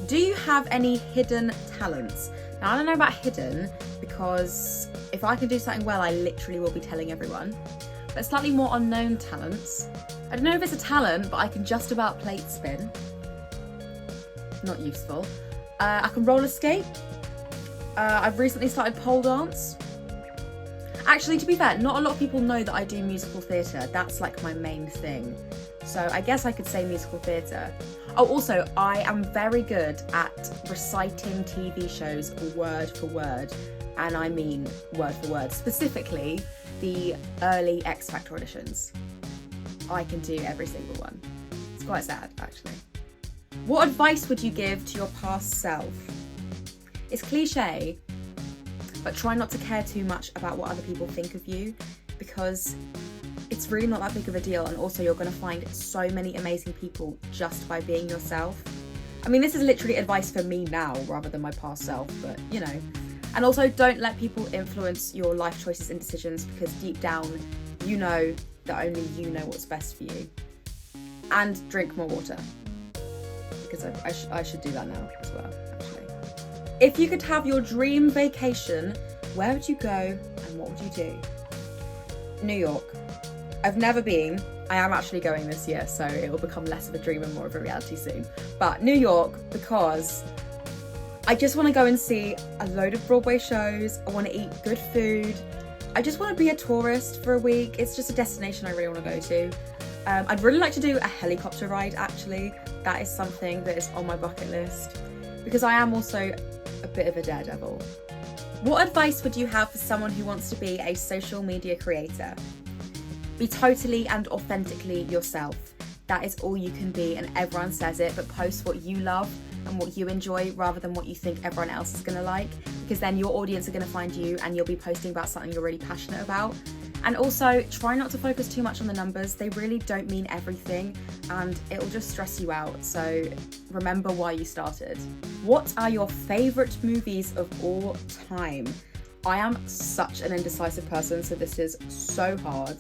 Do you have any hidden talents? Now, I don't know about hidden, because if I can do something well, I literally will be telling everyone. But slightly more unknown talents. I don't know if it's a talent, but I can just about plate spin. Not useful. I can roller skate. I've recently started pole dance. Actually, to be fair, not a lot of people know that I do musical theatre. That's like my main thing. So I guess I could say musical theatre. Oh, also, I am very good at reciting TV shows word for word. And I mean word for word. Specifically, the early X Factor auditions. I can do every single one. It's quite sad, actually. What advice would you give to your past self? It's cliche, but try not to care too much about what other people think of you, because it's really not that big of a deal, and also you're going to find so many amazing people just by being yourself. I mean, this is literally advice for me now rather than my past self, but you know. And also, don't let people influence your life choices and decisions, because deep down you know that only you know what's best for you. And drink more water, because I should do that now as well, actually. If you could have your dream vacation, where would you go and what would you do? New York. I've never been. I am actually going this year, so it will become less of a dream and more of a reality soon. But New York, because I just want to go and see a load of Broadway shows. I want to eat good food. I just want to be a tourist for a week. It's just a destination I really want to go to. I'd really like to do a helicopter ride, actually. That is something that is on my bucket list, because I am also a bit of a daredevil. What advice would you have for someone who wants to be a social media creator? Be totally and authentically yourself. That is all you can be, and everyone says it, but post what you love and what you enjoy rather than what you think everyone else is going to like, because then your audience are going to find you and you'll be posting about something you're really passionate about. And also, try not to focus too much on the numbers. They really don't mean everything, and it'll just stress you out. So remember why you started. What are your favourite movies of all time? I am such an indecisive person, so this is so hard.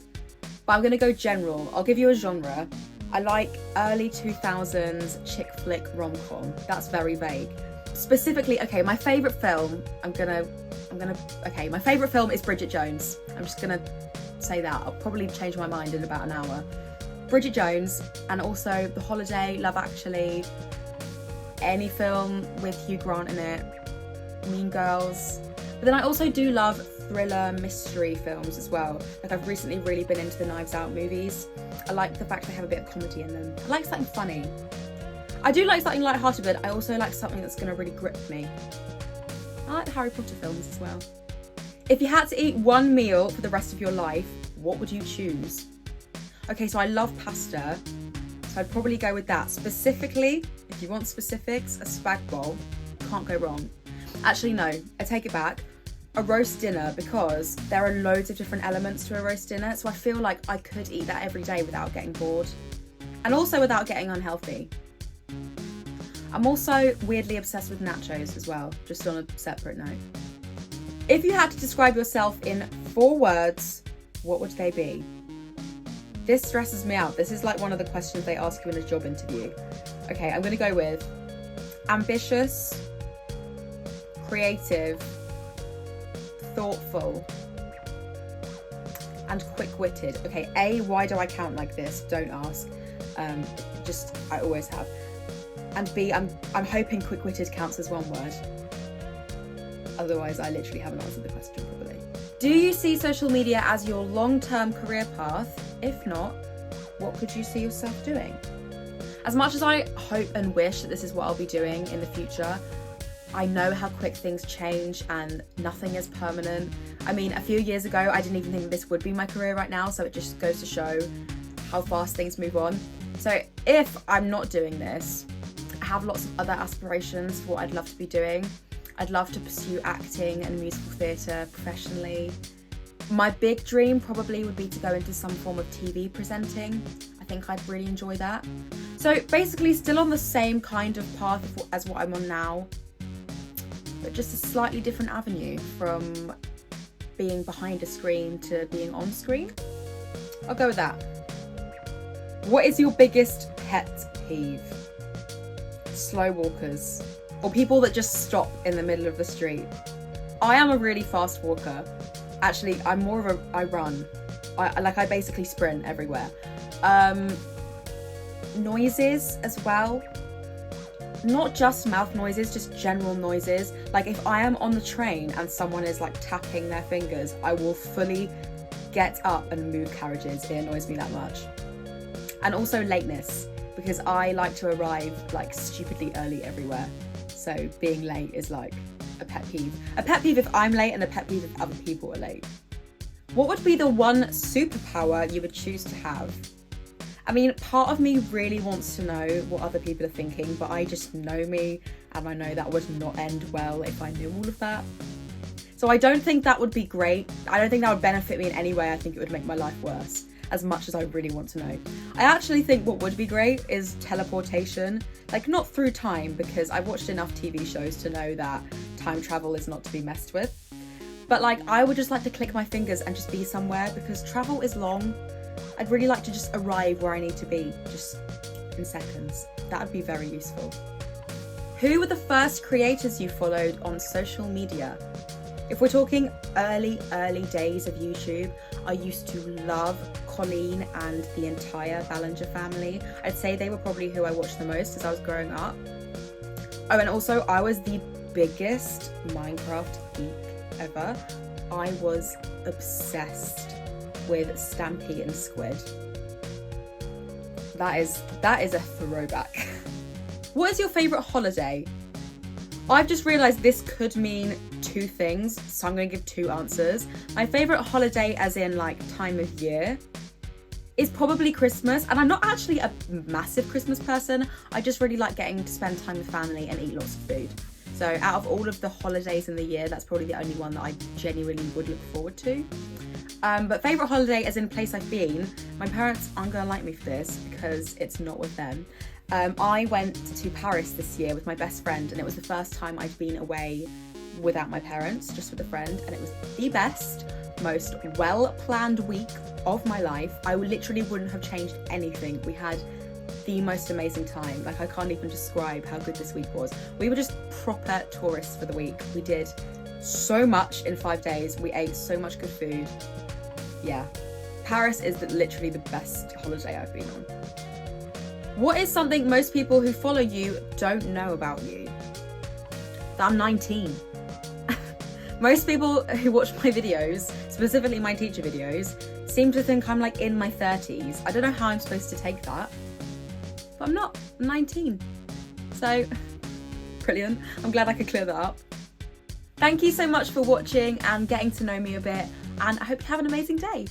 But I'm going to go general. I'll give you a genre. I like early 2000s chick flick rom-com. That's very vague. Specifically, okay, my favourite film, my favourite film is Bridget Jones. I'm just gonna say that. I'll probably change my mind in about an hour. Bridget Jones, and also The Holiday, Love Actually, any film with Hugh Grant in it, Mean Girls. But then I also do love thriller mystery films as well. Like, I've recently really been into the Knives Out movies. I like the fact they have a bit of comedy in them. I like something funny. I do like something light-hearted, but I also like something that's going to really grip me. I like the Harry Potter films as well. If you had to eat one meal for the rest of your life, what would you choose? Okay, so I love pasta, so I'd probably go with that. Specifically, if you want specifics, a spag bowl. Can't go wrong. Actually, no, I take it back. A roast dinner, because there are loads of different elements to a roast dinner, so I feel like I could eat that every day without getting bored. And also without getting unhealthy. I'm also weirdly obsessed with nachos as well, just on a separate note. If you had to describe yourself in 4 words, what would they be? This stresses me out. This is like one of the questions they ask you in a job interview. Okay, I'm gonna go with ambitious, creative, thoughtful, and quick-witted. Okay, A, why do I count like this? Don't ask. I always have. And B, I'm hoping quick-witted counts as one word. Otherwise, I literally haven't answered the question properly. Do you see social media as your long-term career path? If not, what could you see yourself doing? As much as I hope and wish that this is what I'll be doing in the future, I know how quick things change and nothing is permanent. I mean, a few years ago, I didn't even think this would be my career right now, so it just goes to show how fast things move on. So if I'm not doing this, I have lots of other aspirations for what I'd love to be doing. I'd love to pursue acting and musical theatre professionally. My big dream probably would be to go into some form of TV presenting. I think I'd really enjoy that. So basically still on the same kind of path as what I'm on now, but just a slightly different avenue from being behind a screen to being on screen. I'll go with that. What is your biggest pet peeve? slow walkers or people that just stop in the middle of the street. I am a really fast walker. Actually, I'm more of I run. I basically sprint everywhere. Noises as well. Not just mouth noises, just general noises. Like if I am on the train and someone is like tapping their fingers, I will fully get up and move carriages. It annoys me that much. And also lateness, because I like to arrive like stupidly early everywhere. So being late is like a pet peeve. A pet peeve if I'm late and a pet peeve if other people are late. What would be the one superpower you would choose to have? I mean, part of me really wants to know what other people are thinking, but I just know me and I know that would not end well if I knew all of that. So I don't think that would be great. I don't think that would benefit me in any way. I think it would make my life worse, as much as I really want to know. I actually think what would be great is teleportation. Like not through time, because I've watched enough TV shows to know that time travel is not to be messed with. But like I would just like to click my fingers and just be somewhere, because travel is long. I'd really like to just arrive where I need to be, just in seconds. That would be very useful. Who were the first creators you followed on social media? If we're talking early days of YouTube, I used to love Colleen and the entire Ballinger family. I'd say they were probably who I watched the most as I was growing up. Oh, and also I was the biggest Minecraft geek ever. I was obsessed with Stampy and Squid. That is a throwback. What is your favourite holiday? I've just realised this could mean two things, so I'm going to give two answers. My favourite holiday, as in like time of year, is probably Christmas, and I'm not actually a massive Christmas person. I just really like getting to spend time with family and eat lots of food. So out of all of the holidays in the year, that's probably the only one that I genuinely would look forward to. But favourite holiday as in place I've been, my parents aren't going to like me for this because it's not with them. I went to Paris this year with my best friend, and it was the first time I'd been away without my parents, just with a friend, and it was the best, most well-planned week of my life. I literally wouldn't have changed anything. We had the most amazing time. Like I can't even describe how good this week was. We were just proper tourists for the week. We did so much in 5 days. We ate so much good food. Yeah, Paris is literally the best holiday I've been on. What is something most people who follow you don't know about you? That I'm 19. Most people who watch my videos, specifically my teacher videos, seem to think I'm like in my 30s. I don't know how I'm supposed to take that, but I'm not. I'm 19. So, brilliant. I'm glad I could clear that up. Thank you so much for watching and getting to know me a bit, and I hope you have an amazing day.